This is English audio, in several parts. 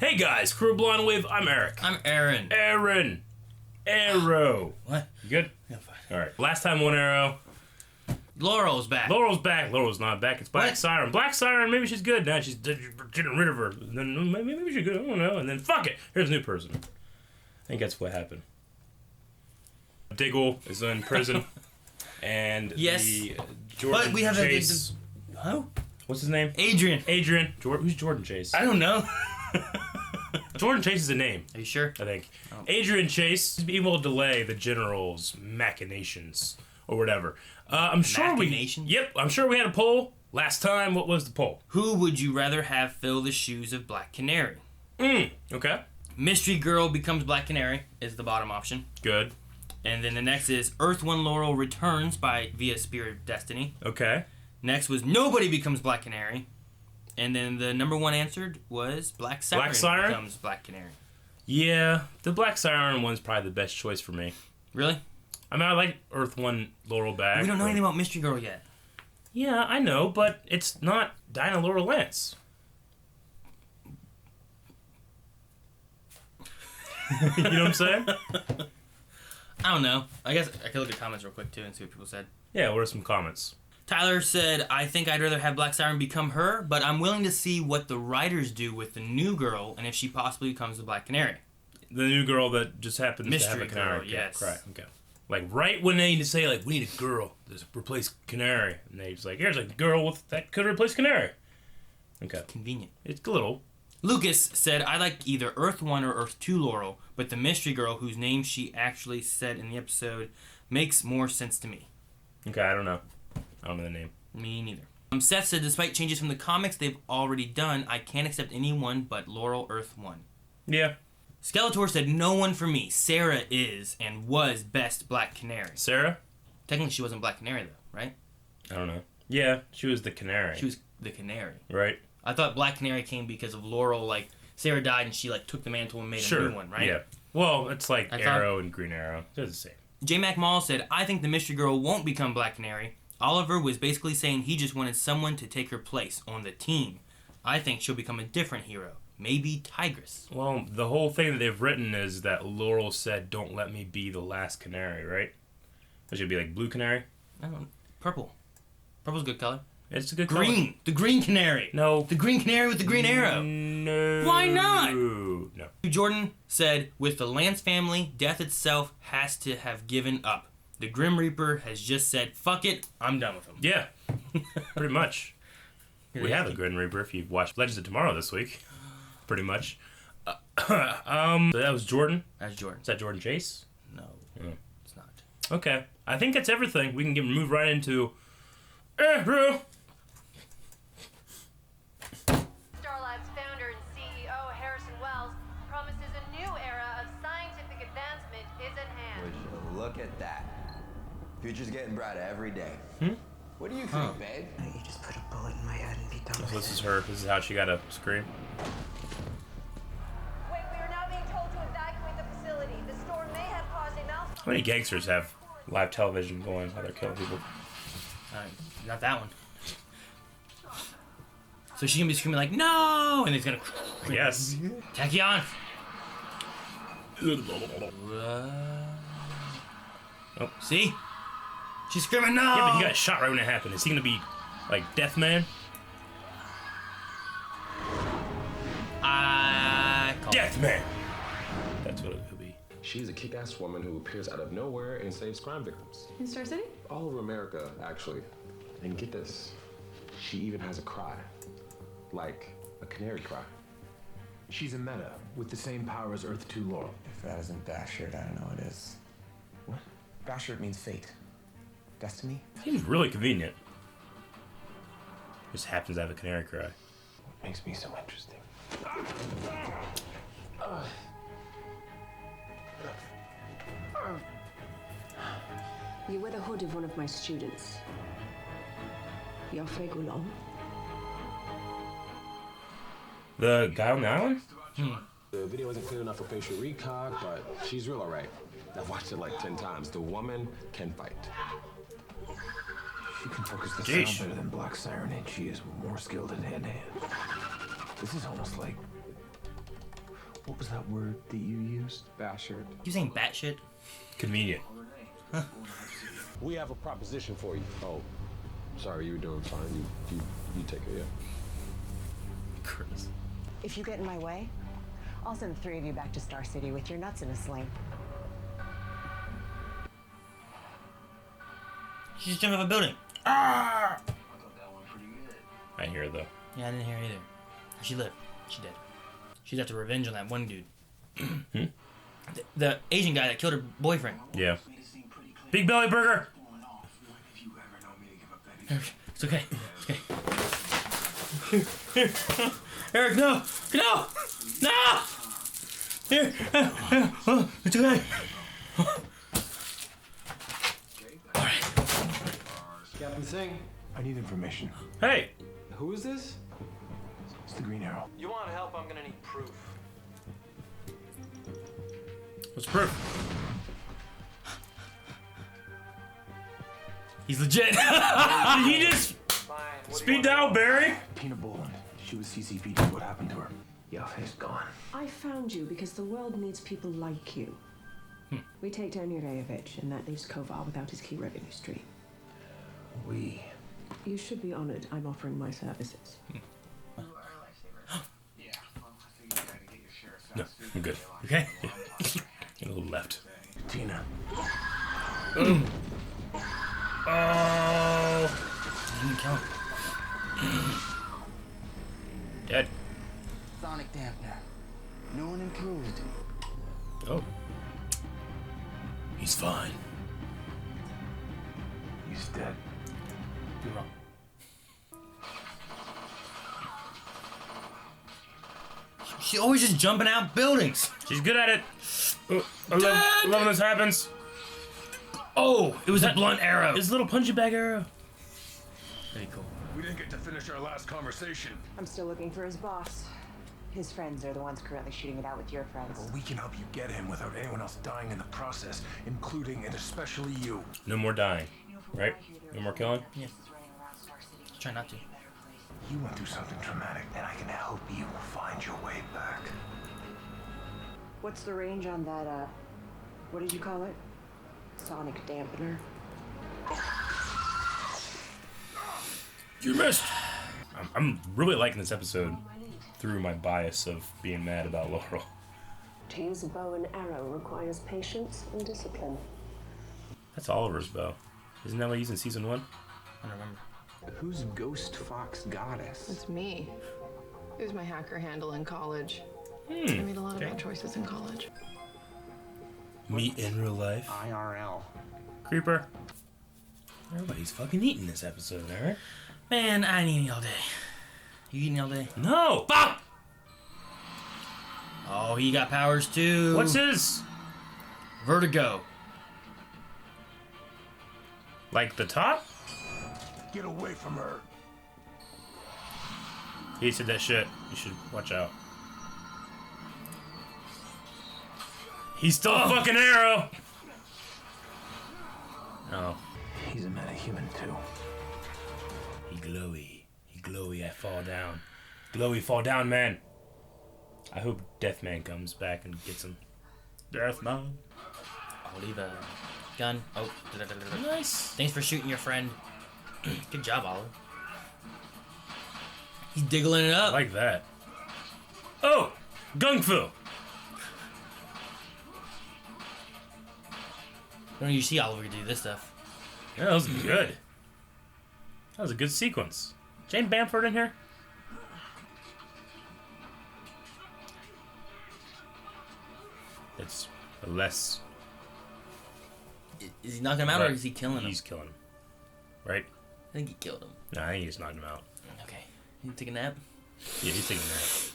Hey guys, Crew Blonde Wave, I'm Eric. I'm Aaron. Aaron. Arrow. What? You good? Yeah, fine. Alright. Last time one arrow. Laurel's back. Laurel's back. Laurel's not back. It's Black What? Siren. Black Siren, maybe she's good. Now she's getting rid of her. Then maybe she's good. I don't know. And then fuck it. Here's a new person. I think that's what happened. Diggle is in prison. And Yes. the Jordan But we have Chase. Who? What's his name? Adrian. Adrian. Who's Jordan Chase? I don't know. Jordan Chase is a name. Are you sure? I think. Oh. Adrian Chase is able to delay the general's machinations or whatever. I'm sure Machinations? I'm sure we had a poll last time. What was the poll? Who would you rather have fill the shoes of Black Canary? Okay. Mystery Girl becomes Black Canary is the bottom option. Good. And then the next is Earth One Laurel returns via Spirit of Destiny. Okay. Next was Nobody becomes Black Canary. And then the number one answered was Black Siren, becomes Black Canary. Yeah, the Black Siren one's probably the best choice for me. Really? I mean, I like Earth One Laurel back. We don't know anything about Mystery Girl yet. Yeah, I know, but it's not Dinah Laurel Lance. You know what I'm saying? I don't know. I guess I could look at comments real quick too and see what people said. Yeah, what are some comments? Tyler said, I think I'd rather have Black Siren become her, but I'm willing to see what the writers do with the new girl and if she possibly becomes the Black Canary. The new girl that just happens to have a Mystery canary. Girl, yes. Right, okay. Like, right when they need to say, like, we need a girl to replace Canary. And they just like, here's a girl that could replace Canary. Okay. Convenient. It's a little. Lucas said, I like either Earth 1 or Earth 2 Laurel, but the Mystery Girl, whose name she actually said in the episode, makes more sense to me. Okay, I don't know. I don't know the name. Me neither. Seth said, despite changes from the comics they've already done, I can't accept anyone but Laurel Earth 1. Yeah. Skeletor said, no one for me. Sarah is and was best Black Canary. Sarah? Technically, she wasn't Black Canary, though, right? I don't know. Yeah, she was the Canary. She was the Canary. Right. I thought Black Canary came because of Laurel, like, Sarah died and she, like, took the mantle and made a new one, right? Yeah. Well, it's like Arrow and Green Arrow. They're the same. J. Mac Mall said, I think the Mystery Girl won't become Black Canary. Oliver was basically saying he just wanted someone to take her place on the team. I think she'll become a different hero. Maybe Tigress. Well, the whole thing that they've written is that Laurel said, don't let me be the last Canary, right? That should be like Blue Canary? I don't know. Purple. Purple's a good color. It's a good Green. color. The Green Canary. No. The Green Canary with the green arrow. No. Why not? No. Jordan said, with the Lance family, death itself has to have given up. The Grim Reaper has just said, fuck it, I'm done with him. Yeah. Pretty much. We have a Grim Reaper if you've watched Legends of Tomorrow this week. Pretty much. So that was Jordan. That's Jordan. Is that Jordan Chase? No, Yeah. it's not. Okay. I think that's everything. We can move right into bro. Starlab's founder and CEO, Harrison Wells, promises a new era of scientific advancement is at hand. Would you look at that? Future's getting brighter every day. What do you think, babe? You just put a bullet in my head and be done with So this it. is her. This is how she got to scream. Wait, we are now being told to evacuate the facility. The storm may have caused a malfunction. How many gangsters have live television going while they're killing people? Not that one. So she's gonna be screaming like, no! And it's gonna... Yes. Tachyon! Oh. See? She's screaming, no! Yeah, but he got shot right when it happened. Is he gonna be like Deathman? Deathman. That's what it could be. She's a kick-ass woman who appears out of nowhere and saves crime victims. In Star City? All over America, actually. And get this, she even has a cry. Like a canary cry. She's a meta with the same power as Earth 2 Laurel. If that isn't Bashard, I don't know what is. What? Bashard means fate. Destiny? Seems really convenient. Just happens to have a canary cry. What makes me so interesting? You wear the hood of one of my students. You're Fregulon. The guy on the island? The video isn't clear enough for facial recog, but she's real alright. I've watched it like 10 times. The woman can fight. She can focus the Jeez. sound better than Black Siren, and she is more skilled at hand-to-hand. This is almost like What was that word that you used? Bastard. You saying batshit? Convenient. We have a proposition for you. Oh, sorry, you were doing fine. You take it, yeah. Chris. If you get in my way, I'll send the three of you back to Star City with your nuts in a sling. She just jumped off a building. Ah! I hear it though. Yeah, I didn't hear either. She lived. She dead. She's after revenge on that one dude. The Asian guy that killed her boyfriend. Yeah. Big Belly Burger! It's okay. It's okay. Eric, no! No! No! Here! Oh, it's okay. Captain Singh, I need information. Hey! Who is this? It's the Green Arrow. You want help? I'm gonna need proof. What's proof? He's legit. Did he just Fine. speed dial Barry? Tina Boland. She was CCPD. What happened to her? Yafe's gone. I found you because the world needs people like you. We take down Yureyevich, and that leaves Koval without his key revenue stream. You should be honored I'm offering my services. No, I'm good. Okay. Get a little left. Tina. Oh! You didn't kill him. Dead. Sonic dampener. No one improved. Oh. He's fine. He's dead. You're wrong. She's always just jumping out buildings. She's good at it. Oh, I love when this happens. Oh, it was a blunt arrow. His little punchy bag arrow. Pretty cool. We didn't get to finish our last conversation. I'm still looking for his boss. His friends are the ones currently shooting it out with your friends. Well, we can help you get him without anyone else dying in the process, including and especially you. No more dying, right? No more killing? Yeah. Just try not to. You went through something traumatic, and I can help you find your way back. What's the range on that, what did you call it? Sonic dampener? You missed! I'm really liking this episode through my bias of being mad about Laurel. To use a bow and arrow requires patience and discipline. That's Oliver's bow. Isn't that what he's in season 1? I don't remember. Who's Ghost Fox Goddess? It's me. It was my hacker handle in college. I made a lot of bad choices in college. Me in real life. IRL. Creeper. Everybody's fucking eating this episode, Eric. Man, I ain't eating all day. You eating all day? No! Fuck! Oh, he got powers too. What's his? Vertigo. Like the top? Get away from her. He said that shit. You should watch out. He's still a fucking arrow! Oh. He's a metahuman too. He glowy. He glowy, I fall down. Glowy, fall down, man. I hope Deathman comes back and gets him. Deathman. I'll leave a gun. Oh. Nice. Thanks for shooting your friend. Good job, Oliver. He's diggling it I up. like that. Oh! Gung Fu! When you see Oliver do this stuff. Yeah, that was good. That was a good sequence. Jane Bamford in here? It's a less... Is he knocking him out Right. or is he killing him? He's killing him. Right? I think he killed him. No, I think he just knocked him out. Okay. You take a nap? Yeah, he's taking that.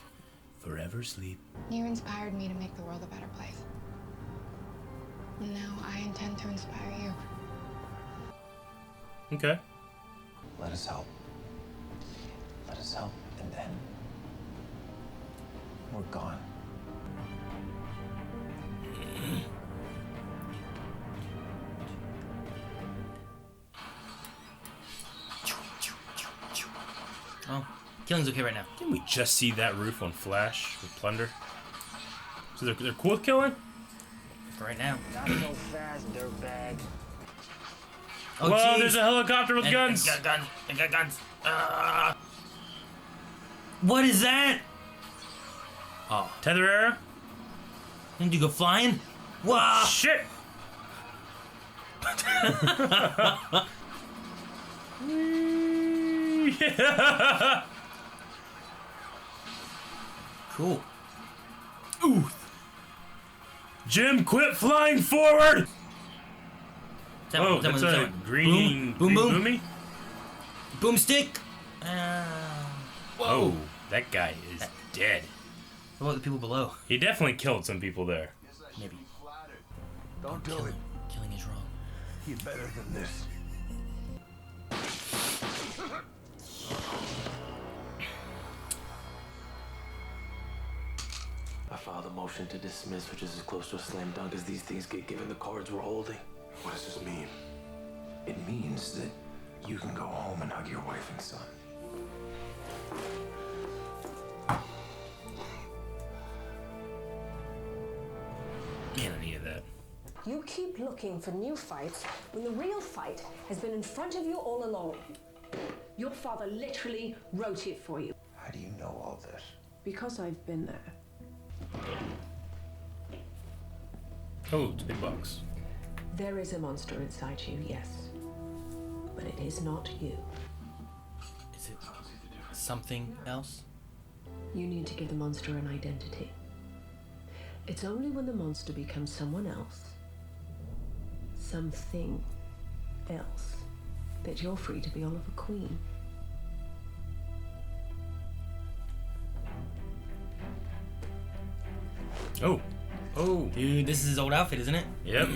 Forever sleep. You inspired me to make the world a better place. And now I intend to inspire you. Okay. Let us help. Let us help, and then we're gone. Oh, killing's okay right now. Didn't we just see that roof on Flash with Plunder? So they're cool with killing? For right now. Not so fast, dirtbag. Oh, whoa, geez. there's a helicopter with guns. They got guns. What is that? Oh. Tether arrow? Didn't you go flying? Wow. Shit! Yeah. Cool. Ooh. Jim, quit flying forward! Oh, that's a green... Boom, boom, boom. Boomy? Boomstick. Whoa. Oh, that guy is dead. What about the people below? He definitely killed some people there. Maybe. Don't do it. Killing is wrong. You're better than this. I filed a motion to dismiss, which is as close to a slam dunk as these things get given the cards we're holding. What does this mean? It means that you can go home and hug your wife and son. Can't any of that. You keep looking for new fights when the real fight has been in front of you all along. Your father literally wrote it for you. How do you know all this? Because I've been there. Oh, it's a big box. There is a monster inside you, yes. But it is not you. Is it something else? You need to give the monster an identity. It's only when the monster becomes someone else, something else, that you're free to be Oliver Queen. Oh. Oh. Dude, this is his old outfit, isn't it? Yep.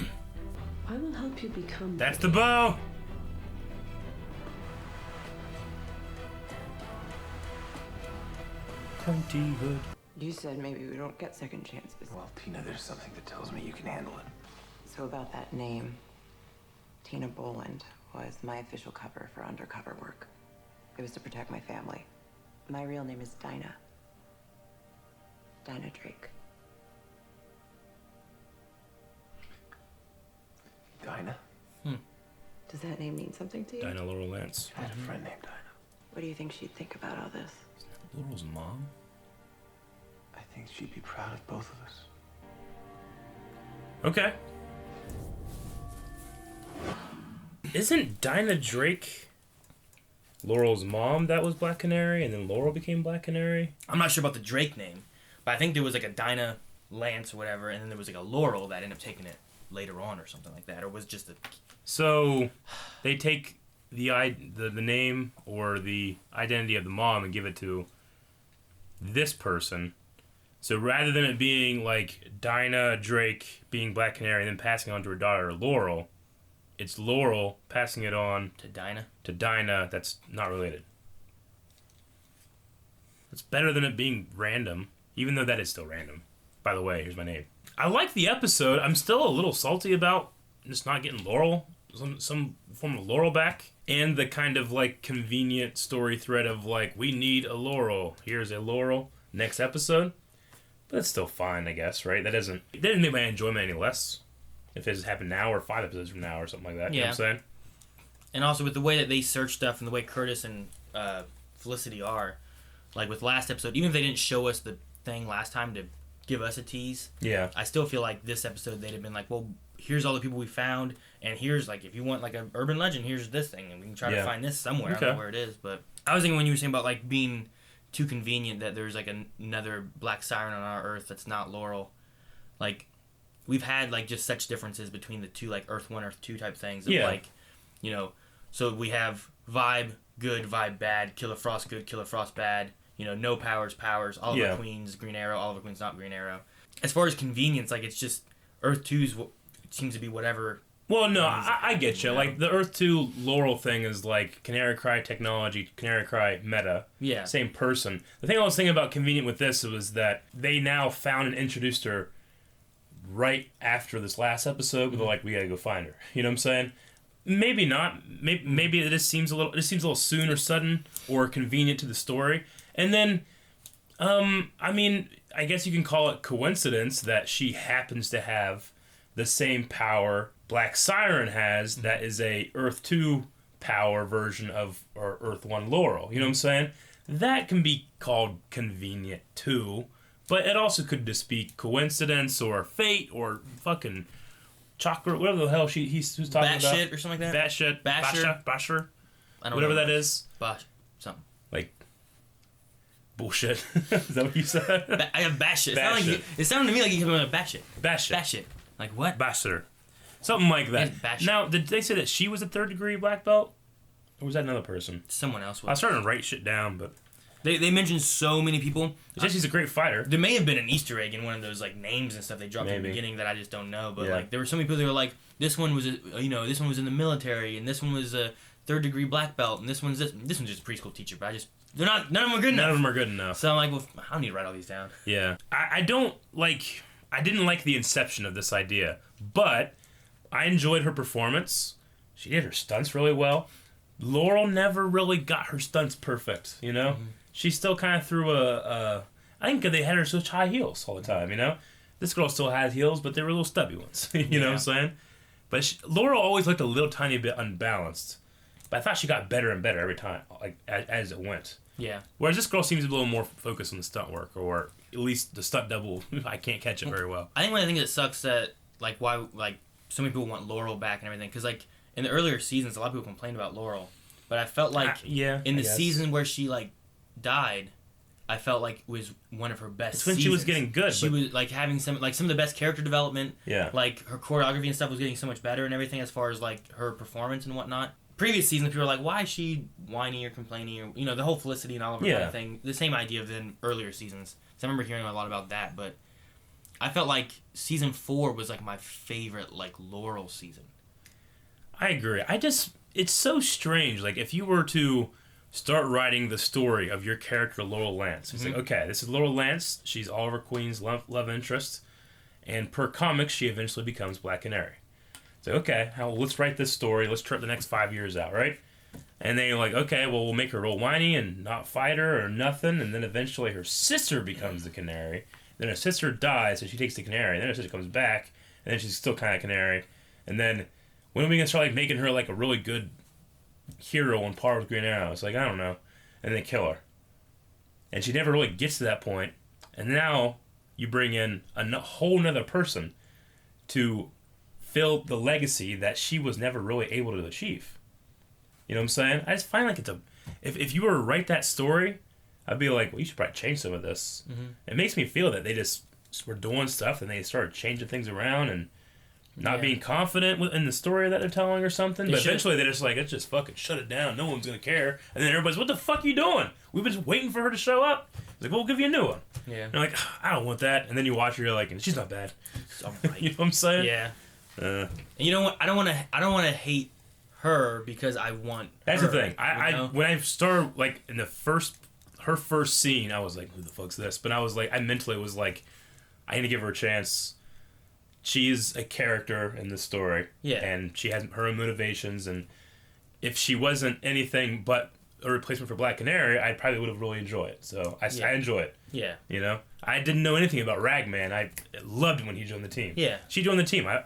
I will help you become... That's the bow! Pointy hood. You said maybe we don't get second chances. Well, Tina, there's something that tells me you can handle it. So about that name, Tina Boland was my official cover for undercover work. It was to protect my family. My real name is Dinah. Dinah Drake. Dinah? Does that name mean something to you? Dinah Laurel Lance. I had a friend named Dinah. What do you think she'd think about all this? Laurel's mom? I think she'd be proud of both of us. Okay. Isn't Dinah Drake Laurel's mom that was Black Canary, and then Laurel became Black Canary? I'm not sure about the Drake name, but I think there was like a Dinah Lance or whatever, and then there was like a Laurel that ended up taking it later on or something like that, or was just a... So they take the name or the identity of the mom and give it to this person. So rather than it being like Dinah Drake being Black Canary and then passing on to her daughter Laurel, it's Laurel passing it on To Dinah? to Dinah that's not related. It's better than it being random, even though that is still random. By the way, here's my name. I like the episode. I'm still a little salty about just not getting Laurel, some form of Laurel back, and the kind of like convenient story thread of like, we need a Laurel. Here's a Laurel. Next episode. But it's still fine, I guess, right? It didn't make my enjoyment any less if it happened now or 5 episodes from now or something like that. You know what I'm saying? And also with the way that they search stuff and the way Curtis and Felicity are, like with last episode, even if they didn't show us the thing last time to give us a tease, yeah, I still feel like this episode they'd have been like, well, here's all the people we found, and here's like, if you want like an urban legend, here's this thing, and we can try to find this somewhere. Okay. I don't know where it is, but I was thinking when you were saying about like being too convenient that there's like another black siren on our Earth that's not Laurel. Like, we've had like just such differences between the two, like Earth 1, Earth 2 type things of like, you know, so we have vibe good, vibe bad, Killer Frost good, Killer Frost bad, you know, no powers, Oliver Queen's Green Arrow, Oliver Queen's not Green Arrow. As far as convenience, like it's just Earth 2's seems to be whatever. Well, no, I get you. Like, the Earth 2 Laurel thing is like Canary Cry technology, Canary Cry meta. Yeah. Same person. The thing I was thinking about convenient with this was that they now found and introduced her right after this last episode, but they're like, we gotta go find her. You know what I'm saying? Maybe not. Maybe it just seems a little soon or sudden or convenient to the story. And then, I mean, I guess you can call it coincidence that she happens to have the same power Black Siren has. That is a Earth 2 power version of our Earth 1 Laurel. You know what I'm saying? That can be called convenient too, but it also could just be coincidence or fate or fucking chocolate, whatever the hell he's talking about. Batshit or something like that? Batshit. Basher. I don't whatever know. that is. Something. Like, bullshit. Is that what you said? I have batshit. It sounded to me like you came up with batshit. Batshit. Like what? Bachelor. Something like that. Batshit. Now, did they say that she was a 3rd degree black belt? Or was that another person? Someone else was. I was starting to write shit down, but... They mentioned so many people. They said she's a great fighter. There may have been an Easter egg in one of those like names and stuff they dropped in the beginning that I just don't know. But like there were so many people that were like, this one was this one was in the military, and this one was a 3rd degree black belt, and this one's just a preschool teacher. But none of them are good enough. None of them are good enough. So I'm like, well, I don't need to write all these down. Yeah, I didn't like the inception of this idea, but I enjoyed her performance. She did her stunts really well. Laurel never really got her stunts perfect, you know? Mm-hmm. She still kind of threw I think they had her such high heels all the time, you know? This girl still had heels, but they were little stubby ones, you know what I'm saying? But Laurel always looked a little tiny bit unbalanced. But I thought she got better and better every time, like as it went. Yeah. Whereas this girl seems a little more focused on the stunt work, or at least the stunt double. I can't catch it very well. I think one of the things that sucks that why so many people want Laurel back and everything, because in the earlier seasons a lot of people complained about Laurel, but I felt like in the season where she died, I felt like it was one of her best. It's when seasons. She was getting good. She was having some of the best character development. Yeah. Her choreography and stuff was getting so much better and everything as far as her performance and whatnot. Previous seasons, people were like, why is she whiny or complaining, or the whole Felicity and Oliver kind of thing. The same idea than earlier seasons. So I remember hearing a lot about that, but I felt like season 4 was my favorite Laurel season. I agree. It's so strange. If you were to start writing the story of your character Laurel Lance, it's okay, this is Laurel Lance. She's Oliver Queen's love interest, and per comics, she eventually becomes Black Canary. So okay, let's write this story. Let's trip the next 5 years out, right? And then you're like, okay, well, we'll make her real whiny and not fight her or nothing, and then eventually her sister becomes the Canary. Then her sister dies, so she takes the Canary. And then her sister comes back, and then she's still kind of Canary. And then when are we gonna start making her a really good hero on par with Green Arrow? It's I don't know. And they kill her, and she never really gets to that point. And now you bring in a whole nother person to fill the legacy that she was never really able to achieve. You know what I'm saying? I just find it's if you were to write that story, I'd be like, well, you should probably change some of this. Mm-hmm. It makes me feel that they just were doing stuff and they started changing things around and not being confident in the story that they're telling or something. But eventually they're just let's just fucking shut it down. No one's going to care. And then everybody's, what the fuck are you doing? We've been waiting for her to show up. It's well, we'll give you a new one. Yeah. And you're I don't want that. And then you watch her, you're and she's not bad. It's all right. You know what I'm saying? Yeah. And you know what? I don't want to hate her because I want. That's her, the thing. I when I started in her first scene, I was who the fuck's this? But I was I mentally was I need to give her a chance. She's a character in this story. Yeah. And she has her own motivations, and if she wasn't anything but a replacement for Black Canary, I probably would have really enjoyed it. So I enjoy it. Yeah. You know? I didn't know anything about Ragman. I loved when he joined the team. Yeah. She joined the team. I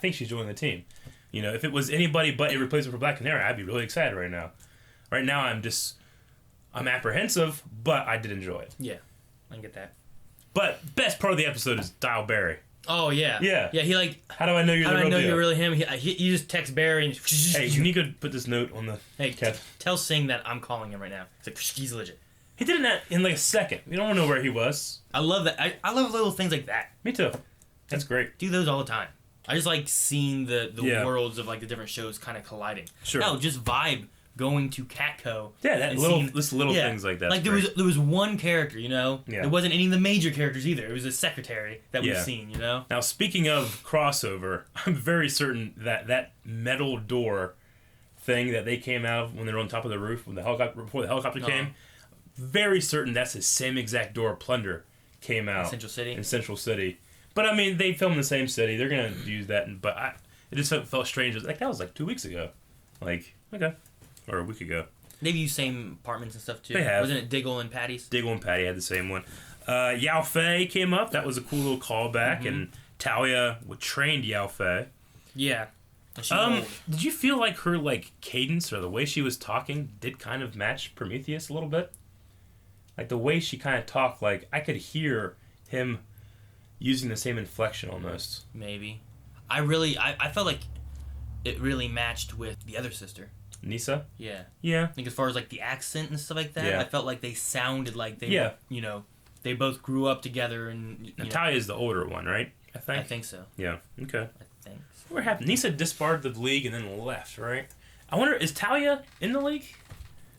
think she's joining the team. You know, if it was anybody but a replacement for Black Canary, I'd be really excited right now. Right now, I'm apprehensive, but I did enjoy it. Yeah. I get that. But best part of the episode is Dial Barry. Oh, yeah. Yeah. Yeah, he how do I know you're the real deal? How do I know you're really him? You just text Barry and... Hey, can you go put this note on the... Hey, tell Singh that I'm calling him right now. It's he's legit. He did it in a second. We don't know where he was. I love that. I love little things like that. Me too. That's great. Do those all the time. I just like seeing the worlds of the different shows kind of colliding. Sure. No, just vibe going to Catco. Yeah, little things like that. There was one character, Yeah. It wasn't any of the major characters either. It was a secretary that we've seen, Now, speaking of crossover, I'm very certain that metal door thing that they came out of when they were on top of the roof before the helicopter came, very certain that's the same exact door Plunder came out in Central City. But I mean, they filmed in the same city. They're gonna use that, but it just felt strange. It was that was 2 weeks ago, okay, or a week ago. They've used same apartments and stuff too. They have. Wasn't it Diggle and Patty's? Diggle and Patty had the same one. Yao Fei came up. That was a cool little callback, and Talia trained Yao Fei. Yeah. She's old. Did you feel like her cadence or the way she was talking did kind of match Prometheus a little bit? Like the way she kind of talked, like I could hear him using the same inflection almost. Maybe. I felt like it really matched with the other sister. Nisa? Yeah. Yeah. I think as far as like the accent and stuff like that, Yeah. I felt like they sounded like they they both grew up together and Natalia's the older one, right? I think so. Yeah. Okay. I think so. What happened? Nisa disbarred the league and then left, right? I wonder, is Talia in the league?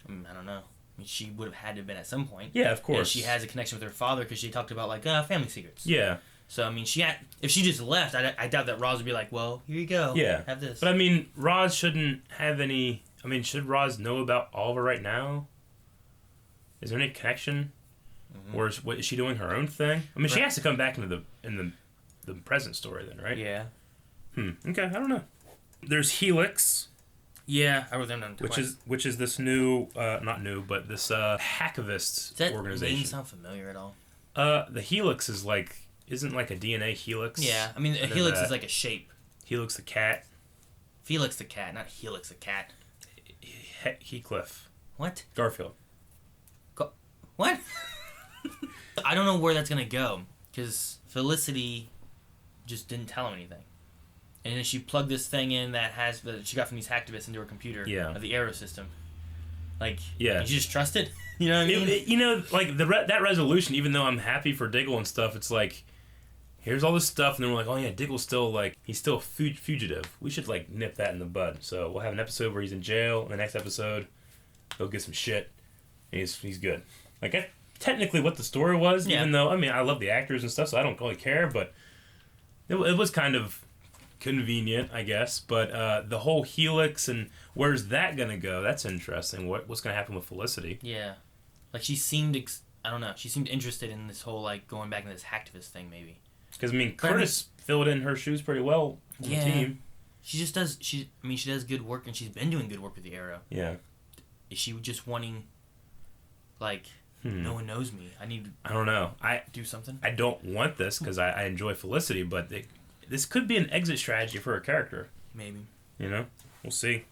I don't know. I mean, she would have had to have been at some point. Yeah, of course. And she has a connection with her father because she talked about like family secrets. Yeah. So I mean, if she just left, I doubt that Roz would be like, well, here you go. Yeah. Have this. But I mean, Roz shouldn't have any. I mean, should Roz know about Oliver right now? Is there any connection, or is she doing her own thing? I mean, she has to come back into the present story then, right? Yeah. Okay, I don't know. There's Helix. Yeah, I wrote them down. Which is this new, not new, but this hacktivist organization. Does that sound familiar at all? The Helix is isn't like a DNA helix. Yeah, I mean, a helix is like a shape. Helix the cat. Felix the cat, not Helix the cat. Heathcliff. What? Garfield. What? I don't know where that's gonna go because Felicity just didn't tell him anything, and then she plugged this thing in that she got from these hacktivists into her computer. Yeah. Of the Arrow system. Like, yeah. You just trust it. You know what I mean? Like that resolution. Even though I'm happy for Diggle and stuff, it's like, here's all this stuff, and then we're like, oh yeah, Diggle's still he's still fugitive. We should nip that in the bud. So we'll have an episode where he's in jail, and the next episode, he'll get some shit, and he's good. Like technically, what the story was, even though I love the actors and stuff, so I don't really care, but it was kind of convenient, I guess. But the whole Helix and where's that gonna go? That's interesting. What's gonna happen with Felicity? Yeah, like she seemed I don't know. She seemed interested in this whole going back into this hacktivist thing, maybe. Because Curtis filled in her shoes pretty well on the team. She just does. She does good work, and she's been doing good work with the Arrow. Yeah. Is she just wanting, no one knows me? I don't know. Do something. I don't want this because I enjoy Felicity, but this could be an exit strategy for her character. Maybe. We'll see.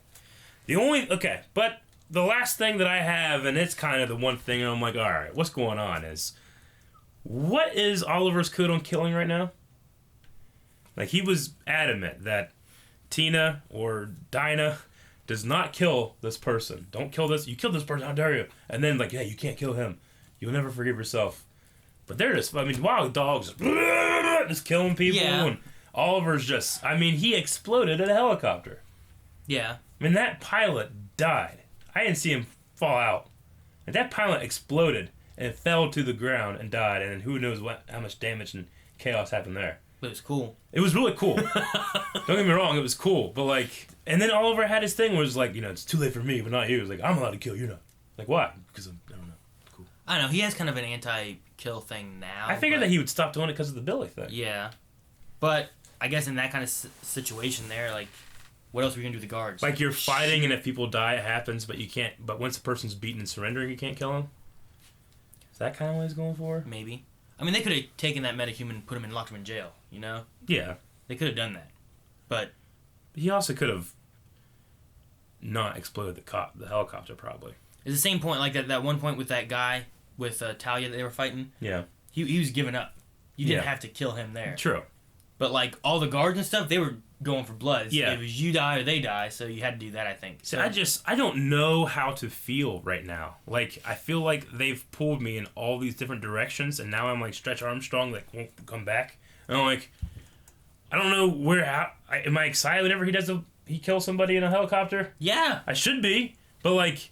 But the last thing that I have, and it's kind of the one thing I'm like, all right, what's going on is, what is Oliver's code on killing right now? He was adamant that Tina or Dinah does not kill this person. Don't kill this. You killed this person. How dare you? And then yeah, you can't kill him. You'll never forgive yourself. But they're just, wild dogs just killing people. Yeah. And Oliver's just, he exploded in a helicopter. Yeah. That pilot died. I didn't see him fall out. And that pilot exploded and fell to the ground and died. And who knows how much damage and chaos happened there. But it was cool. It was really cool. Don't get me wrong, it was cool. But and then Oliver had his thing where it was it's too late for me, but not you. It was I'm allowed to kill, you're not. Why? Because I don't know. Cool. I don't know. He has kind of an anti-kill thing now. I figured that he would stop doing it because of the Billy thing. Yeah. But I guess in that kind of situation there, what else are we going to do with the guards? You're fighting and if people die, it happens, but you can't. But once the person's beaten and surrendering, you can't kill him? Is that kind of what he's going for? Maybe. They could have taken that metahuman and put him and locked him in jail, Yeah. They could have done that. But he also could have not exploded the helicopter, probably. It's the same point, that one point with that guy, with Talia that they were fighting. Yeah. He was giving up. You didn't have to kill him there. True. But, all the guards and stuff, they were going for blood. Yeah. It was you die or they die, so you had to do that, I think. So I don't know how to feel right now. I feel like they've pulled me in all these different directions, and now I'm Stretch Armstrong, won't come back. And I'm I don't know am I excited whenever he kills somebody in a helicopter? Yeah. I should be, but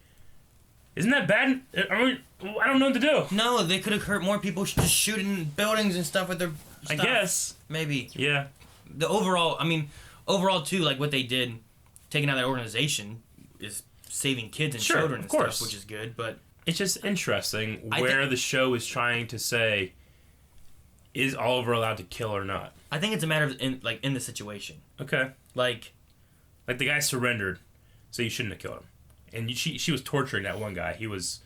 isn't that bad? I don't know what to do. No, they could have hurt more people just shooting buildings and stuff with their stuff. I guess. Maybe. Yeah. The overall too, what they did, taking out that organization, is saving kids and children and stuff, which is good, but it's just interesting where the show is trying to say, is Oliver allowed to kill or not? I think it's a matter of in the situation. Okay. The guy surrendered, so you shouldn't have killed him. And she was torturing that one guy. He was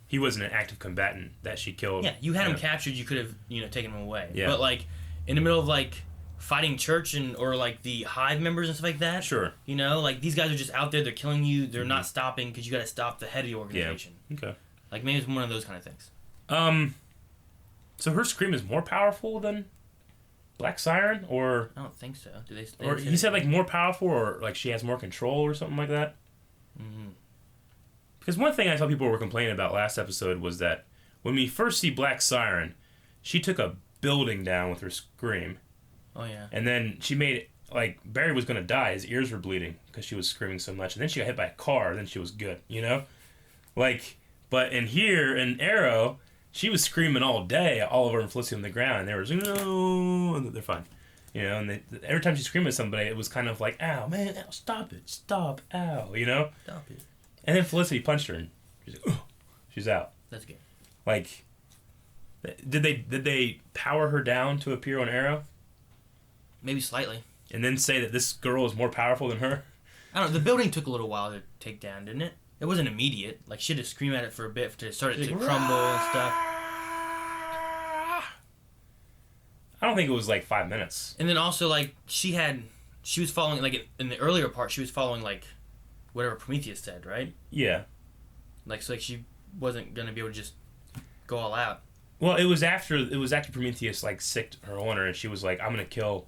he wasn't an active combatant that she killed. Yeah, you had him captured, you could have, taken him away. Yeah. But, like, in the middle of, like, fighting church or, like, the Hive members and stuff like that. Sure. Like, these guys are just out there, they're killing you, they're not stopping because you got to stop the head of the organization. Yeah. Okay. Like, maybe it's one of those kind of things. So her scream is more powerful than Black Siren, or... I don't think so. Do they or he said, like, more powerful, or, like, she has more control or something like that? Mm-hmm. Because one thing I saw people were complaining about last episode was that when we first see Black Siren, she took a building down with her scream. Oh, yeah. And then she made it, like, Barry was going to die. His ears were bleeding because she was screaming so much. And then she got hit by a car, and then she was good, Like, but in here, in Arrow, she was screaming all day, Oliver and Felicity on the ground, and they were just, no, and they're fine. And every time she screamed at somebody, it was kind of like, ow, man, ow, stop it, stop, ow, Stop it. And then Felicity punched her, and she's like, oh, she's out. That's good. Like, did they power her down to appear on Arrow? Maybe slightly. And then say that this girl is more powerful than her? I don't know. The building took a little while to take down, didn't it? It wasn't immediate. Like, she had to scream at it for a bit to start it to crumble and stuff. I don't think it was like 5 minutes. And then also, like, she was following, like, in the earlier part, she was following, like, whatever Prometheus said, right? Yeah. Like, so, like, she wasn't going to be able to just go all out. Well, it was after Prometheus, like, sicked her on her, and she was like, I'm going to kill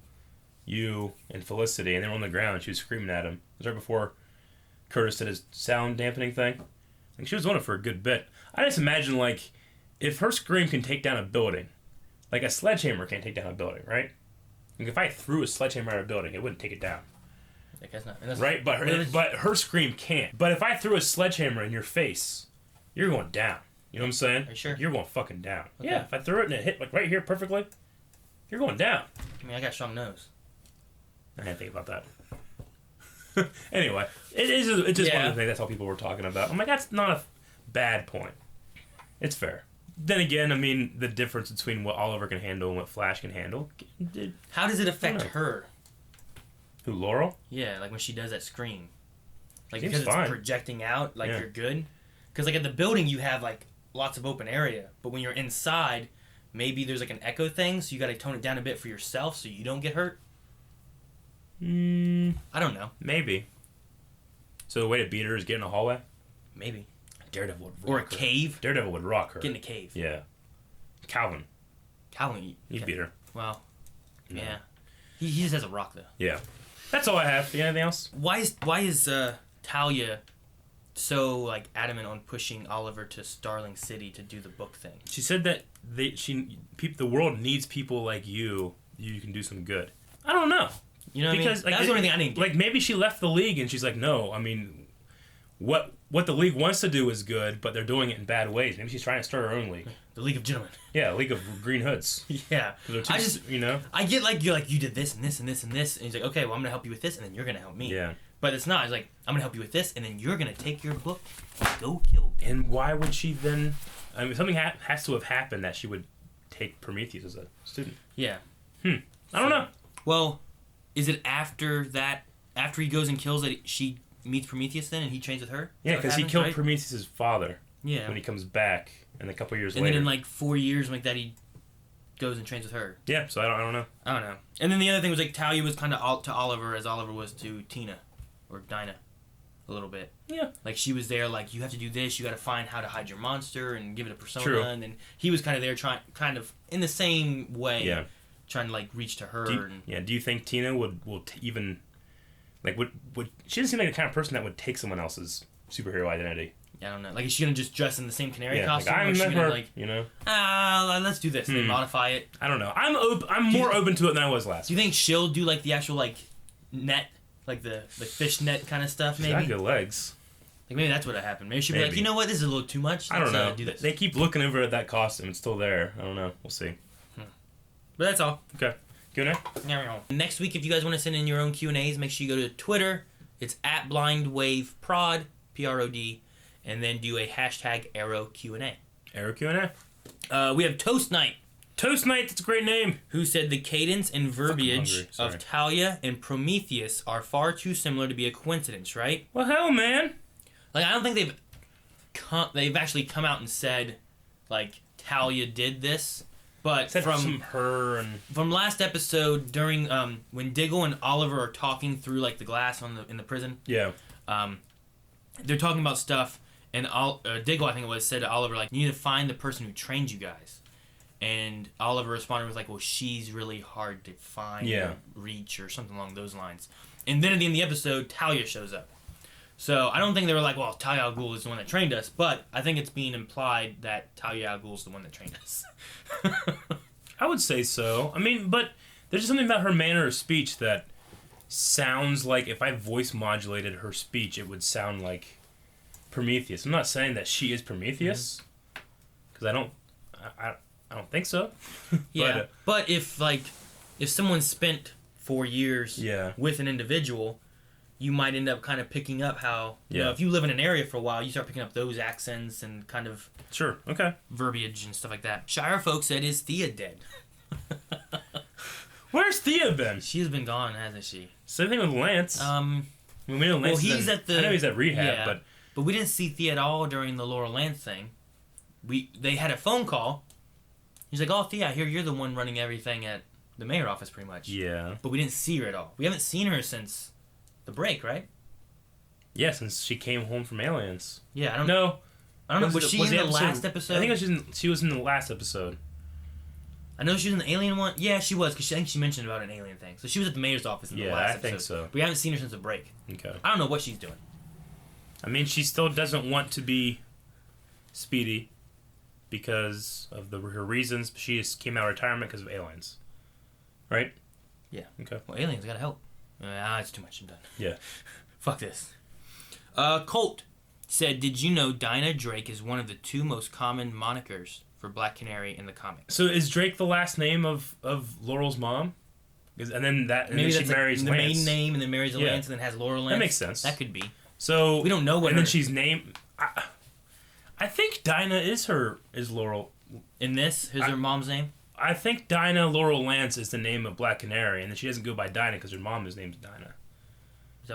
you and Felicity, and they were on the ground, and she was screaming at him. It was right before Curtis did his sound dampening thing. Like, she was on it for a good bit. I just imagine, like, if her scream can take down a building, like a sledgehammer can't take down a building, right? Like, if I threw a sledgehammer at a building, it wouldn't take it down. I guess not. Right? But her scream can't. But if I threw a sledgehammer in your face, you're going down. You know what I'm saying? Are you sure? You're going fucking down. Okay. Yeah, if I threw it and it hit, like, right here perfectly, you're going down. I mean, I got a strong nose. I didn't think about that. Anyway, it's just one of the things. That's all people were talking about. I'm like, that's not a bad point. It's fair. Then again, I mean, the difference between what Oliver can handle and what Flash can handle. How does it affect her? Who, Laurel? Yeah, like when she does that scream. Like, Seems because it's fine. projecting out, like you're good. Because, like, at the building, you have, like, lots of open area. But when you're inside, maybe there's, like, an echo thing, so you got to tone it down a bit for yourself so you don't get hurt. I don't know. Maybe. So the way to beat her is get in a hallway? Maybe. Daredevil would rock Or a her. cave. Daredevil would rock her. Get in a cave. Yeah. Calvin. He'd beat her. Well, yeah. He just has a rock, though. Yeah. That's all I have. You got anything else? Why is Talia so, like, adamant on pushing Oliver to Starling City to do the book thing? She said that the world needs people like you. You can do some good. I don't know. You know what because, I mean? That's the only thing I didn't get. Like, maybe she left the league and she's like, no, I mean, what the league wants to do is good, but they're doing it in bad ways. Maybe she's trying to start her own league. The League of Gentlemen. Yeah, League of Green Hoods. Yeah. I just, I get, like, you're like, you did this and this and this and this, and he's like, okay, well, I'm gonna help you with this, and then you're gonna help me. Yeah. But it's not. It's like, I'm gonna help you with this, and then you're gonna take your book and go kill people. And why would she then? I mean, something has to have happened that she would take Prometheus as a student. Yeah. I don't know. Well, is it after he goes and kills that she meets Prometheus then, and he trains with her? Yeah, because he killed right? Prometheus' father. Yeah. When he comes back, and a couple years and later. And then in, like, 4 years, like that, he goes and trains with her. Yeah, so I don't know. I don't know. And then the other thing was, like, Talia was kind of to Oliver as Oliver was to Tina. Or Dinah. A little bit. Yeah. Like, she was there, like, you have to do this, you gotta find how to hide your monster and give it a persona. True. And then he was kind of there kind of, in the same way, trying to, like, reach to her. Do you think Tina would even, like, would she doesn't seem like the kind of person that would take someone else's superhero identity. I don't know. Like, is she gonna just dress in the same canary Yeah, costume? like, or is she gonna, like, let's do this. And they modify it. I don't know. I'm more open to it than I was last. Do you think she'll do, like, the actual, like, net, like the fish net kind of stuff? Maybe. She's got good legs. Like, maybe that's what happened. Maybe she'll be like, you know what, this is a little too much. I don't know. Do this. They keep looking over at that costume. It's still there. I don't know. We'll see. But that's all. Okay. Q&A? Next week, if you guys want to send in your own Q&As, make sure you go to Twitter. It's @blindwaveprod, P-R-O-D, and then do a hashtag Arrow Q&A. Arrow Q&A. We have Toast Night. Toast Night, that's a great name. Who said the cadence and verbiage of Talia and Prometheus are far too similar to be a coincidence, right? Well, hell, man. Like, I don't think they've they've actually come out and said, like, Talia did this. But from last episode, during when Diggle and Oliver are talking through like the glass in the prison, they're talking about stuff, and Diggle, I think it was, said to Oliver, like, you need to find the person who trained you guys, and Oliver responded with like, well, she's really hard to find, or reach, or something along those lines. And then at the end of the episode, Talia shows up. So I don't think they were like, well, Talia al Ghul is the one that trained us, but I think it's being implied that Talia al Ghul is the one that trained us. I would say so. I mean, but there's just something about her manner of speech that sounds like if I voice modulated her speech, it would sound like Prometheus. I'm not saying that she is Prometheus, because I don't think so. Yeah, but if someone spent 4 years with an individual, you might end up kind of picking up how, you know, if you live in an area for a while, you start picking up those accents and kind of verbiage and stuff like that. Shire folks said, is Thea dead? Where's Thea been? She's been gone, hasn't she? Same thing with Lance. I know Lance he's at the... I know he's at rehab, but we didn't see Thea at all during the Laura Lance thing. They had a phone call. He's like, oh, Thea, I hear you're the one running everything at the mayor office, pretty much. Yeah. But we didn't see her at all. We haven't seen her since the break, right? Yeah, since she came home from Aliens. Yeah, I don't know. Was she in the last episode? I think she was in the last episode. I know she was in the alien one. Yeah, she was, because I think she mentioned about an alien thing. So she was at the mayor's office in the last episode. I think so. We haven't seen her since the break. Okay. I don't know what she's doing. I mean, she still doesn't want to be Speedy because of her reasons. She just came out of retirement because of aliens. Right? Yeah. Okay. Well, aliens gotta help. It's too much. I'm done. Yeah. Fuck this. Colt said, did you know Dinah Drake is one of the 2 most common monikers for Black Canary in the comics? So is Drake the last name of Laurel's mom? And then she marries the Lance. main name, and then marries Lance, and then has Laura Lance. That makes sense. That could be. So we don't know what. And then she's named. I think Dinah is Laurel. In this, is her mom's name? I think Dinah Laurel Lance is the name of Black Canary, and then she doesn't go by Dinah because her mom's name's Dinah.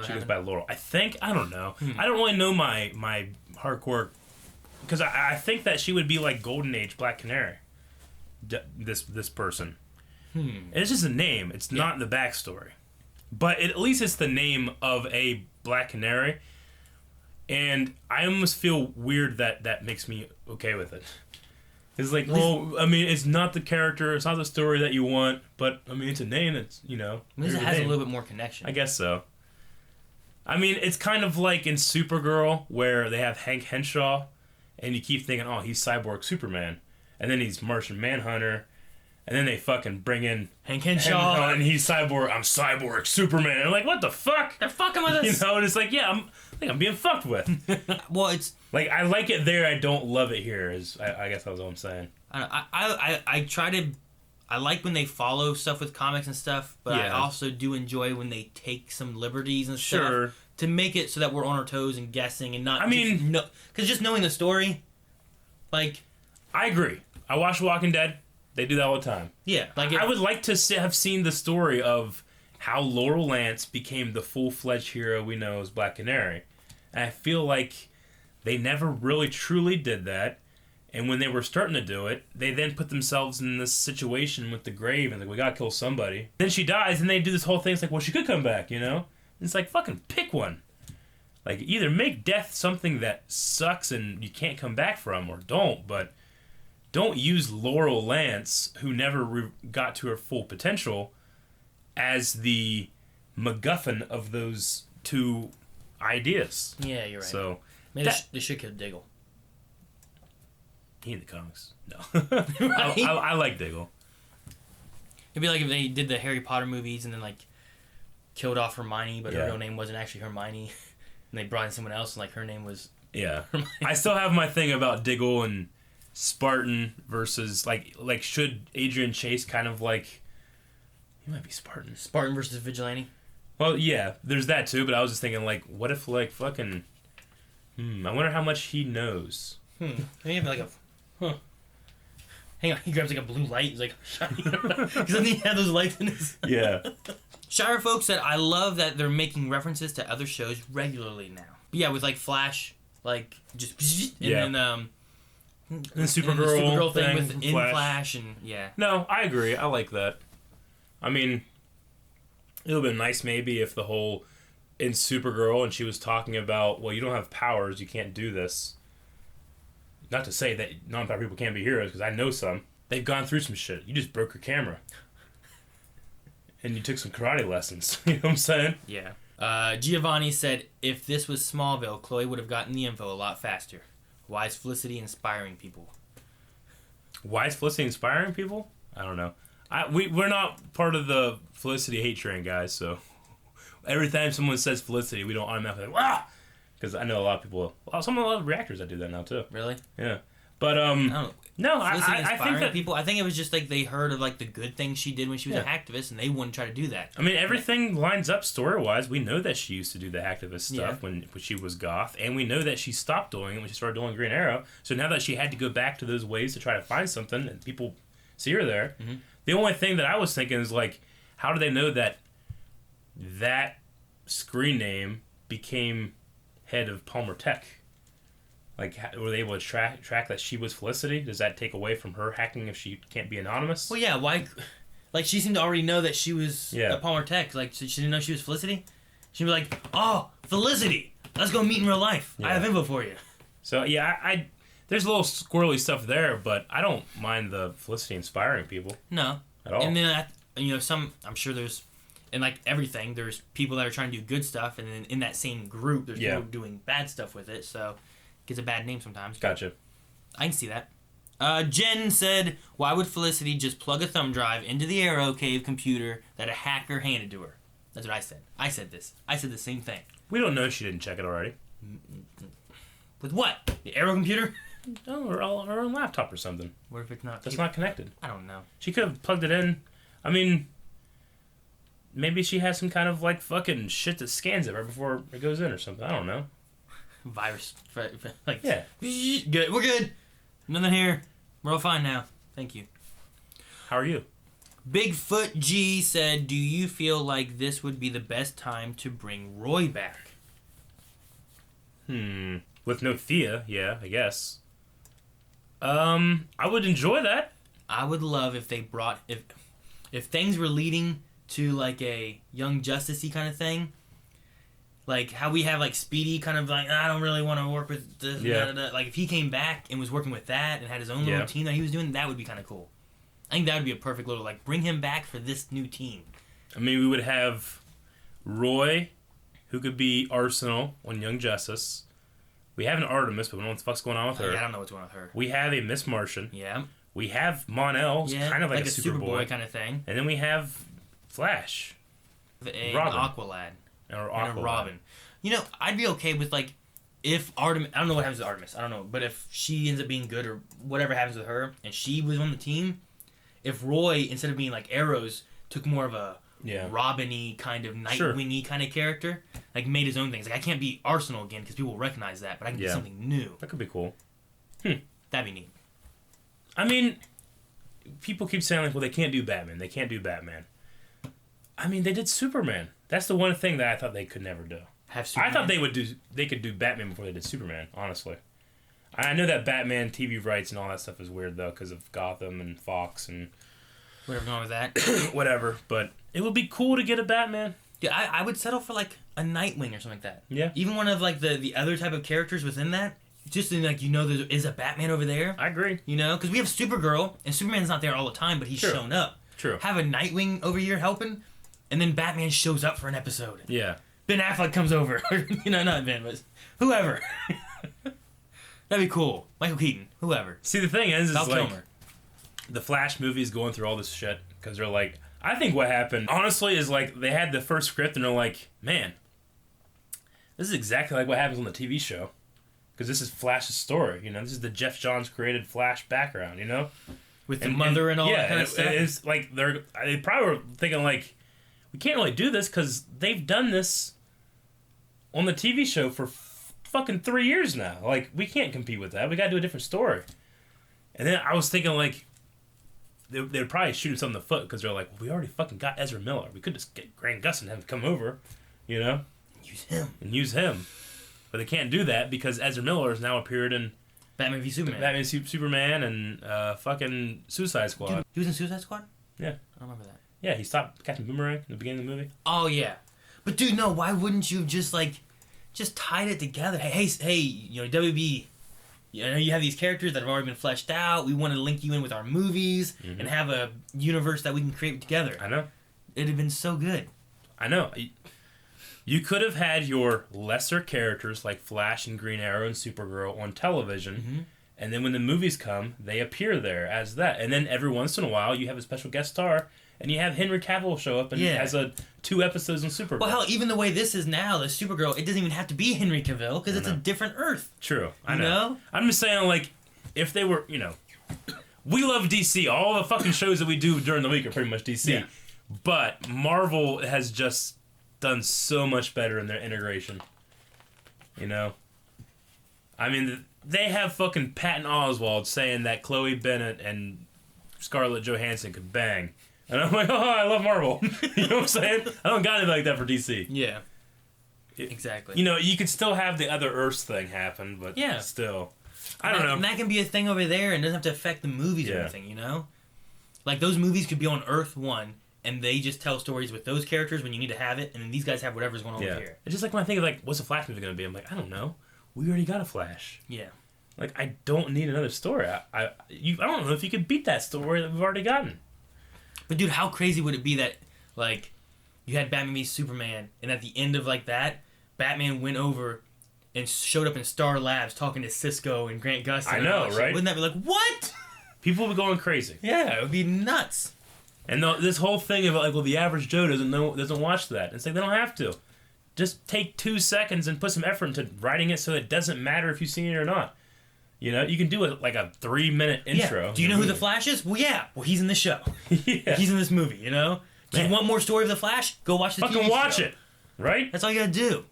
She goes by Laurel. I think. I don't know. I don't really know my hardcore, because I think that she would be like Golden Age Black Canary. This person. And it's just a name. It's not the backstory, but at least it's the name of a Black Canary. And I almost feel weird that makes me okay with it. It's like, well, I mean, it's not the character, it's not the story that you want, but I mean, it's a name. It's, you know, at least it has a little bit more connection. I guess so. I mean, it's kind of like in Supergirl where they have Hank Henshaw, and you keep thinking, oh, he's Cyborg Superman, and then he's Martian Manhunter, and then they fucking bring in Hank Henshaw, and he's Cyborg. I'm Cyborg Superman. And I'm like, what the fuck? They're fucking with us. You know, and it's like, yeah, I think I'm being fucked with. Well, it's like I like it there. I don't love it here. I guess that's what I'm saying. I try to. I like when they follow stuff with comics and stuff, but I also do enjoy when they take some liberties and stuff to make it so that we're on our toes and guessing and not. I mean, because just knowing the story, like, I agree. I watch Walking Dead. They do that all the time. Yeah, like I would like to have seen the story of how Laurel Lance became the full-fledged hero we know as Black Canary. And I feel like they never really truly did that. And when they were starting to do it, they then put themselves in this situation with the grave and like, we gotta kill somebody. Then she dies and they do this whole thing. It's like, well, she could come back, you know? And it's like, fucking pick one. Like, either make death something that sucks and you can't come back from, or don't, but don't use Laurel Lance, who never got to her full potential, as the MacGuffin of those 2 ideas. Yeah, you're right. So maybe they should kill Diggle. He in the comics. No. I like Diggle. It'd be like if they did the Harry Potter movies and then, like, killed off Hermione, but her real name wasn't actually Hermione. And they brought in someone else and, like, her name was Hermione. I still have my thing about Diggle and Spartan versus, like should Adrian Chase kind of, like, he might be Spartan. Spartan versus Vigilante? Well, yeah, there's that too, but I was just thinking, like, what if, like, fucking, I wonder how much he knows. Maybe like a, hang on, he grabs, like, a blue light, he's like, shiny. Because doesn't he have those lights in his... Yeah. Shire folks said, I love that they're making references to other shows regularly now. But yeah, with, like, Flash, like just Yeah. and then And the Supergirl thing thing with from in Flash. Flash and yeah. No, I agree. I like that. I mean, it would have been nice maybe if the whole in Supergirl and she was talking about, well, you don't have powers, you can't do this. Not to say that non-power people can't be heroes, because I know some. They've gone through some shit. You just broke your camera. And you took some karate lessons. You know what I'm saying? Yeah. Giovanni said, if this was Smallville, Chloe would have gotten the info a lot faster. Why is Felicity inspiring people? Why is Felicity inspiring people? I don't know. We're not part of the Felicity hate train, guys, so every time someone says Felicity, we don't automatically like, ah! Because I know a lot of people, a lot of reactors that do that now, too. Really? Yeah. But, no, I think that people. I think it was just like they heard of like the good things she did when she was an activist, and they wouldn't try to do that. I mean, everything lines up story-wise. We know that she used to do the activist stuff when she was goth, and we know that she stopped doing it when she started doing Green Arrow. So now that she had to go back to those ways to try to find something, and people see her there, the only thing that I was thinking is like, how do they know that that screen name became head of Palmer Tech? Like, were they able to track that she was Felicity? Does that take away from her hacking if she can't be anonymous? Well, yeah, why? Like, she seemed to already know that she was at Palmer Tech. Like, so she didn't know she was Felicity? She'd be like, oh, Felicity! Let's go meet in real life. Yeah. I have info for you. So, yeah, I there's a little squirrely stuff there, but I don't mind the Felicity inspiring people. No. At all. And then, I'm sure there's, in like everything, there's people that are trying to do good stuff, and then in that same group, there's people doing bad stuff with it, so gets a bad name sometimes. Gotcha. I can see that. Jen said, why would Felicity just plug a thumb drive into the Arrow Cave computer that a hacker handed to her? That's what I said. I said this. I said the same thing. We don't know she didn't check it already. With what? The Arrow computer? No, her own laptop or something. What if it's not? That's not connected. I don't know. She could have plugged it in. I mean, maybe she has some kind of like fucking shit that scans it right before it goes in or something. I don't know. Virus. Like, yeah. Good. We're good. Nothing here. We're all fine now. Thank you. How are you? Bigfoot G said, do you feel like this would be the best time to bring Roy back? With no Thea, yeah, I guess. I would enjoy that. I would love if they brought... If things were leading to like a Young Justice-y kind of thing, like how we have like Speedy kind of like, I don't really want to work with this. Yeah. Da, da, da. Like if he came back and was working with that and had his own little team that he was doing, that would be kind of cool. I think that would be a perfect little, like, bring him back for this new team. I mean, we would have Roy, who could be Arsenal on Young Justice. We have an Artemis, but we don't know what the fuck's going on with her. Yeah, I don't know what's going on with her. We have a Miss Martian. Yeah. We have Mon-El, kind of like a Superboy kind of thing. And then we have Flash. Robin. Aqualad. Or and a Robin. You know, I'd be okay with, like, if Artemis... I don't know what happens to Artemis. I don't know. But if she ends up being good or whatever happens with her and she was on the team, if Roy, instead of being like Arrows, took more of a Robin-y kind of Nightwing-y kind of character, like made his own things. Like, I can't be Arsenal again because people will recognize that, but I can be something new. That could be cool. That'd be neat. I mean, people keep saying, like, well, they can't do Batman. They can't do Batman. I mean, they did Superman. That's the one thing that I thought they could never do. Have Superman? I thought they could do Batman before they did Superman, honestly. I know that Batman TV rights and all that stuff is weird, though, because of Gotham and Fox and... Whatever going with that. Whatever, but it would be cool to get a Batman. Yeah, I would settle for, like, a Nightwing or something like that. Yeah. Even one of, like, the other type of characters within that. Just in, like, there is a Batman over there. I agree. You know? Because we have Supergirl, and Superman's not there all the time, but he's shown up. True. Have a Nightwing over here helping, and then Batman shows up for an episode. Yeah. Ben Affleck comes over. Not Ben, but whoever. That'd be cool. Michael Keaton. Whoever. See, the thing is Val like, Kilmer. The Flash movie's going through all this shit, because they're like, I think what happened, honestly, is like, they had the first script, and they're like, man, this is exactly like what happens on the TV show. Because this is Flash's story, this is the Jeff Johns created Flash background, With the mother and all that kind of stuff. It's like they probably were thinking like, we can't really do this because they've done this on the TV show for fucking 3 years now. Like, we can't compete with that. We got to do a different story. And then I was thinking like, they'd probably shoot himself in the foot because they're like, well, we already fucking got Ezra Miller. We could just get Grant Gustin and have him come over, Use him. And use him. But they can't do that because Ezra Miller has now appeared in Batman v Superman. Batman Superman and fucking Suicide Squad. Dude, he was in Suicide Squad? Yeah. I don't remember that. Yeah, he stopped Captain Boomerang in the beginning of the movie. Oh, yeah. But, dude, no, why wouldn't you just tied it together? Hey, WB, you have these characters that have already been fleshed out. We want to link you in with our movies and have a universe that we can create together. I know. It'd have been so good. I know. You could have had your lesser characters like Flash and Green Arrow and Supergirl on television, and then when the movies come, they appear there as that. And then every once in a while, you have a special guest star, and you have Henry Cavill show up and has 2 episodes on Supergirl. Well, hell, even the way this is now, the Supergirl, it doesn't even have to be Henry Cavill because it's a different Earth. True. I know. You know? I'm just saying, like, if they were, we love DC. All the fucking shows that we do during the week are pretty much DC. Yeah. But Marvel has just done so much better in their integration. I mean, they have fucking Patton Oswalt saying that Chloe Bennett and Scarlett Johansson could bang. And I'm like, oh, I love Marvel. You know what I'm saying? I don't got anything like that for DC. Yeah. Exactly. You could still have the other Earths thing happen, but still. I don't know. And that can be a thing over there and doesn't have to affect the movies or anything, Like, those movies could be on Earth 1, and they just tell stories with those characters when you need to have it, and then these guys have whatever's going on over here. It's just like when I think of, like, what's a Flash movie going to be? I'm like, I don't know. We already got a Flash. Yeah. Like, I don't need another story. I don't know if you could beat that story that we've already gotten. But, dude, how crazy would it be that, like, you had Batman v Superman, and at the end of, like, that, Batman went over and showed up in Star Labs talking to Cisco and Grant Gustin. I know, right? Wouldn't that be like, what? People would be going crazy. Yeah, it would be nuts. And this whole thing about, like, well, the average Joe doesn't watch that. It's like, they don't have to. Just take 2 seconds and put some effort into writing it so it doesn't matter if you've seen it or not. You can do like a 3-minute intro. Yeah. Do you know who the Flash is? Well, yeah. Well, he's in the show. Yeah. He's in this movie, Do you want more story of the Flash? Go watch the TV show. Fucking watch it, right? That's all you gotta do.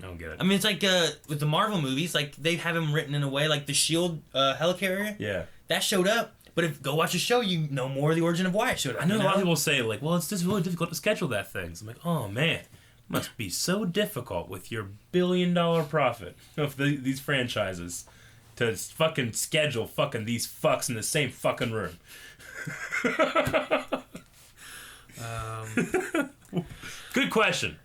I don't get it. I mean, it's like with the Marvel movies, like they have him written in a way like the S.H.I.E.L.D. helicarrier. Yeah. That showed up. But go watch the show, you know more of the origin of why it showed up. I know a lot of people say, like, well, it's just really difficult to schedule that thing. So I'm like, oh, man. It must be so difficult with your billion-dollar profit of these franchises to fucking schedule fucking these fucks in the same fucking room. Good question.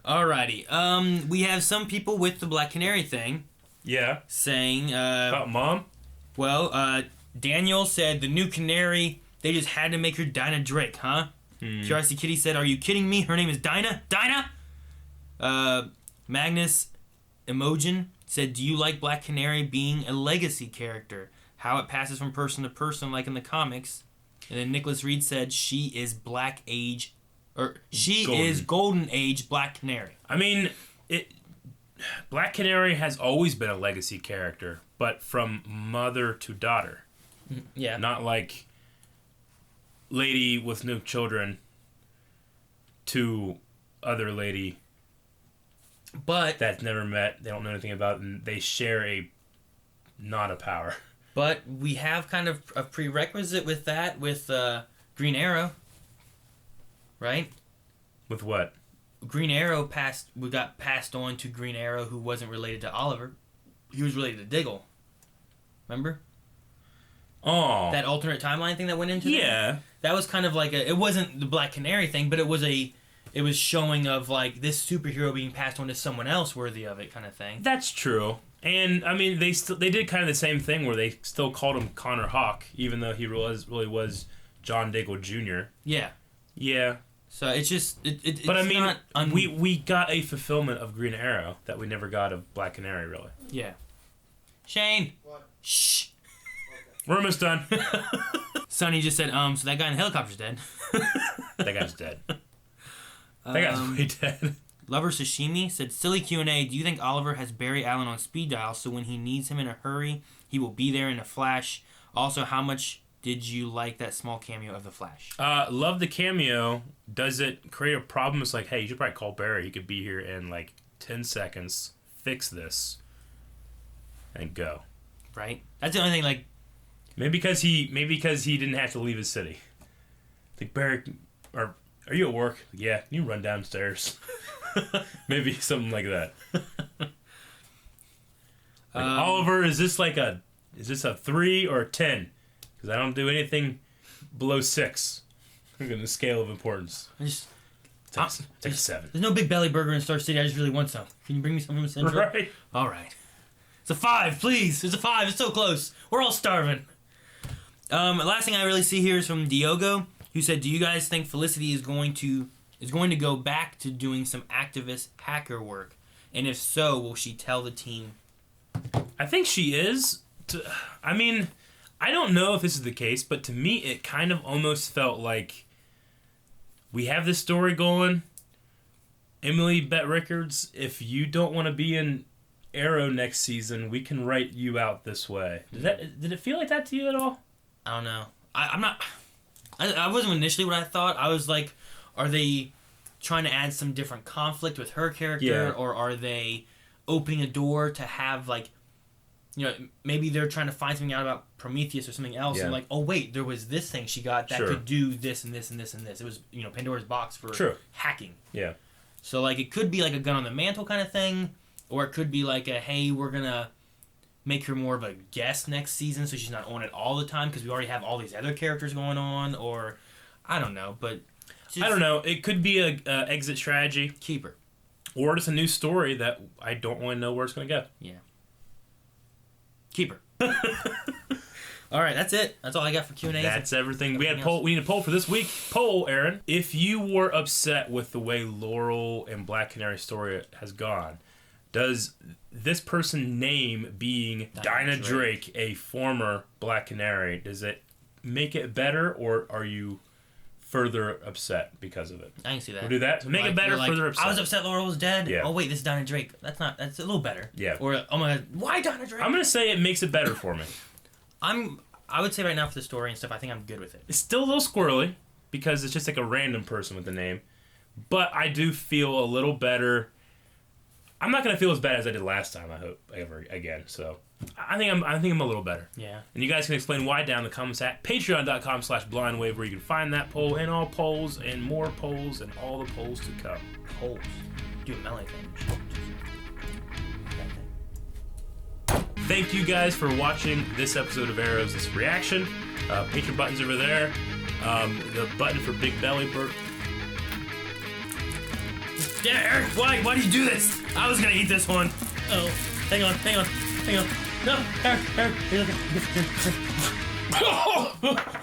Alrighty. We have some people with the Black Canary thing. Yeah. Saying... about Mom? Well, Daniel said, the new Canary, they just had to make her Dinah Drake, huh? Curiosity Kitty said, are you kidding me? Her name is Dinah? Dinah? Magnus Emogen said, do you like Black Canary being a legacy character? How it passes from person to person like in the comics? And then Nicholas Reed said, she is Golden Age Black Canary. I mean, Black Canary has always been a legacy character, but from mother to daughter. Yeah. Not like lady with no children to other lady but that's never met, they don't know anything about, and they share not a power. But we have kind of a prerequisite with that with Green Arrow. Right? With what? Green Arrow got passed on to Green Arrow, who wasn't related to Oliver. He was related to Diggle. Remember? Oh. That alternate timeline thing that went into Yeah. That was kind of like it wasn't the Black Canary thing, but it was showing of like this superhero being passed on to someone else worthy of it kind of thing. That's true. And I mean they did kind of the same thing where they still called him Connor Hawke, even though he really was John Diggle Jr. Yeah. Yeah. So it's just it's but I mean not we got a fulfillment of Green Arrow that we never got of Black Canary really. Yeah. Shane. What? Shh. We're almost done. Sonny just said, so that guy in the helicopter's dead. That guy's dead. That guy's way dead. Lover Sashimi said, silly Q&A, do you think Oliver has Barry Allen on speed dial so when he needs him in a hurry, he will be there in a flash? Also, how much did you like that small cameo of the Flash? Love the cameo. Does it create a problem? It's like, hey, you should probably call Barry. He could be here in like 10 seconds, fix this, and go. Right? That's the only thing, like... Maybe because he didn't have to leave his city. Like, Barry, are you at work? Yeah, you run downstairs. Maybe something like that. Like, Oliver, is this a 3 or a 10? Because I don't do anything below 6 in the scale of importance. Take a 7. There's no Big Belly Burger in Star City. I just really want some. Can you bring me some from Central? Right. All right. It's a 5, please. It's a 5. It's so close. We're all starving. Last thing I really see here is from Diogo, who said, "Do you guys think Felicity is going to go back to doing some activist hacker work? And if so, will she tell the team?" I think she is. I mean, I don't know if this is the case, but to me, it kind of almost felt like we have this story going. Emily Bet Rickards, if you don't want to be in Arrow next season, we can write you out this way. Did it feel like that to you at all? I don't know. I'm not. I wasn't initially what I thought. I was like, are they trying to add some different conflict with her character, or are they opening a door to have maybe they're trying to find something out about Prometheus or something else, and like, oh wait, there was this thing she got that could do this and this and this and this. It was Pandora's box for hacking. Yeah. So like it could be like a gun on the mantle kind of thing, or it could be like a, hey, we're gonna make her more of a guest next season so she's not on it all the time because we already have all these other characters going on, or I don't know, but I don't know. It could be a exit strategy. Keep her. Or just a new story that I don't want to know where it's going to go. Yeah. Keep her. All right, that's it. That's all I got for Q&A. That's everything. We need a poll for this week. Poll, Aaron. If you were upset with the way Laurel and Black Canary story has gone, does this person name being Dinah Drake, a former Black Canary, does it make it better, or are you further upset because of it? I can see that. We'll do that. So make it better, further upset. I was upset Laurel was dead. Yeah. Oh wait, this is Dinah Drake. That's a little better. Yeah. Or, oh my god, why Dinah Drake? I'm going to say it makes it better for me. I would say right now for the story and stuff, I think I'm good with it. It's still a little squirrely because it's just like a random person with the name. But I do feel a little better. I'm not going to feel as bad as I did last time, I hope, ever again. So I think I'm a little better. Yeah. And you guys can explain why down in the comments at patreon.com/blindwave, where you can find that poll and all polls and more polls and all the polls to come. Polls. Do a melee thing. Thank you guys for watching this episode of Arrows, this reaction. Patreon button's over there. The button for Big Belly Bird. Yeah, Eric, why do you do this? I was gonna eat this one. Oh, hang on. No, Eric, you're looking.